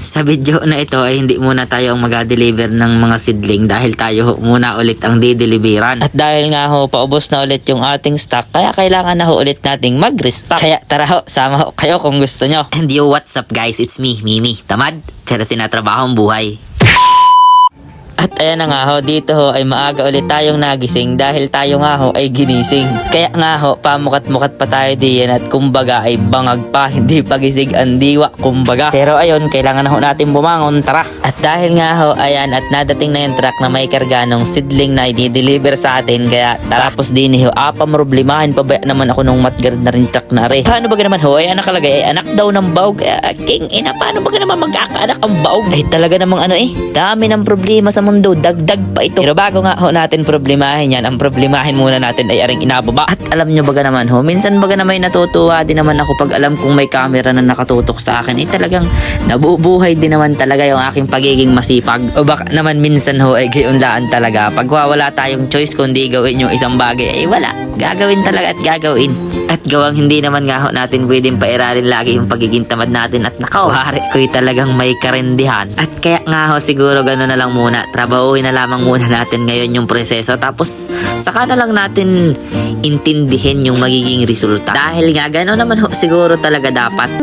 Sa video na ito ay hindi muna tayo ang mag-deliver ng mga seedling dahil tayo muna ulit ang dideliveran. At dahil nga ho, paubos na ulit yung ating stock, kaya kailangan na ho ulit nating mag-restock. Kaya tara ho, sama ho kayo kung gusto nyo. And yo, what's up guys? It's me, Mimi. Tamad, pero tinatrabaho ang buhay. At ayan na nga ho, dito ho ay maaga ulit tayong nagising dahil tayo nga ho ay ginising. Kaya nga ho, pamukat-mukat pa tayo diyan at kumbaga ay bangag pa, hindi pagisig ang diwa kumbaga. Pero ayun, kailangan na ho natin bumangon, tara. At dahil nga ho, ayan at nadating na yung truck na may karga ng seedling na i-deliver sa atin. Kaya tapos din ho, problemahin pa ba naman ako nung matgard na rin truck na re. Paano ba naman ho, ay anak kalagay, ay anak daw ng baog. King ina, paano ba naman magkakaanak ang baog? Ay talaga namang dami ng problema sa mundo, dagdag pa ito. Pero bago nga ho natin problemahin yan, ang problemahin muna natin ay aring inababa. At alam nyo baga naman ho, minsan baga naman natutuwa din naman ako pag alam kong may camera na nakatutok sa akin. Ay talagang nabubuhay din naman talaga yung aking pagiging masipag. O baka naman minsan ho ay gayunlaan talaga. Pag wala tayong choice kundi gawin yung isang bagay, ay wala. Gagawin talaga at gagawin. At gawang hindi naman nga ho natin pwedeng pairalin lagi yung pagiging tamad natin at nakawari ko'y talagang may karendihan. At kaya nga ho siguro gano'n na lang muna. Trabahuin na lamang muna natin ngayon yung proseso tapos saka na lang natin intindihin yung magiging resulta. Dahil nga gano'n naman ho siguro talaga dapat.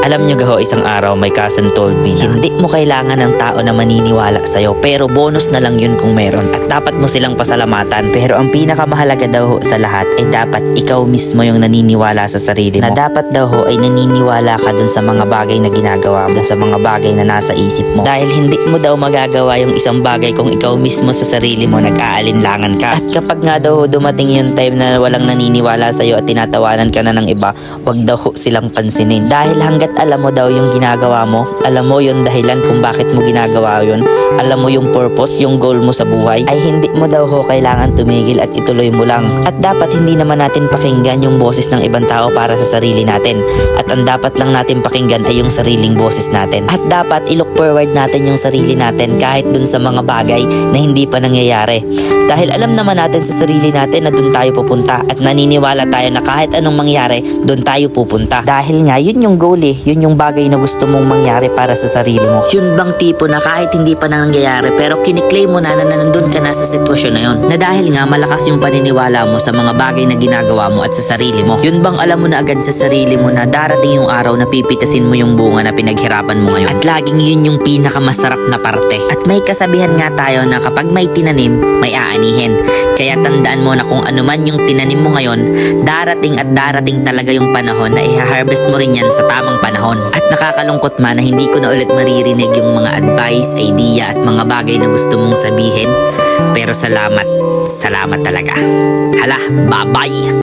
Alam nyo gaho, isang araw may cousin told me na hindi mo kailangan ng tao na maniniwala sa'yo, pero bonus na lang yun kung meron at dapat mo silang pasalamatan. Pero ang pinakamahalaga daw ho sa lahat ay dapat ikaw mismo yung naniniwala sa sarili mo. Na dapat daw ho ay naniniwala ka dun sa mga bagay na ginagawa mo, dun sa mga bagay na nasa isip mo. Dahil hindi mo daw magagawa yung isang bagay kung ikaw mismo sa sarili mo nag-aalinlangan ka. At kapag nga daw ho dumating yung time na walang naniniwala sa'yo at tinatawanan ka na ng iba, wag daw ho silang pansinin. Dahil hanggat alam mo daw yung ginagawa mo, alam mo yung dahilan kung bakit mo ginagawa yun, alam mo yung purpose, yung goal mo sa buhay, ay hindi mo daw ho kailangan tumigil at ituloy mo lang. At dapat hindi naman natin pakinggan yung boses ng ibang tao para sa sarili natin. At ang dapat lang natin pakinggan ay yung sariling boses natin. At dapat i-look forward natin yung sarili natin kahit dun sa mga bagay na hindi pa nangyayari. Dahil alam naman natin sa sarili natin na dun tayo pupunta at naniniwala tayo na kahit anong mangyari, dun tayo pupunta. Dahil nga yun yung goal yun yung bagay na gusto mong mangyari para sa sarili mo. Yun bang tipo na kahit hindi pa nangyayari pero kiniklaim mo na nandun ka na sa sitwasyon na yun? Na dahil nga malakas yung paniniwala mo sa mga bagay na ginagawa mo at sa sarili mo. Yun bang alam mo na agad sa sarili mo na darating yung araw na pipitasin mo yung bunga na pinaghirapan mo ngayon? At laging yun yung pinakamasarap na parte. At may kasabihan nga tayo na kapag may tinanim, may aanihin. Kaya tandaan mo na kung ano man yung tinanim mo ngayon, darating at darating talaga yung panahon na i-harvest mo rin yan sa tamang panahon. At nakakalungkot man na hindi ko na ulit maririnig yung mga advice, idea at mga bagay na gusto mong sabihin. Pero salamat talaga. Hala, bye-bye!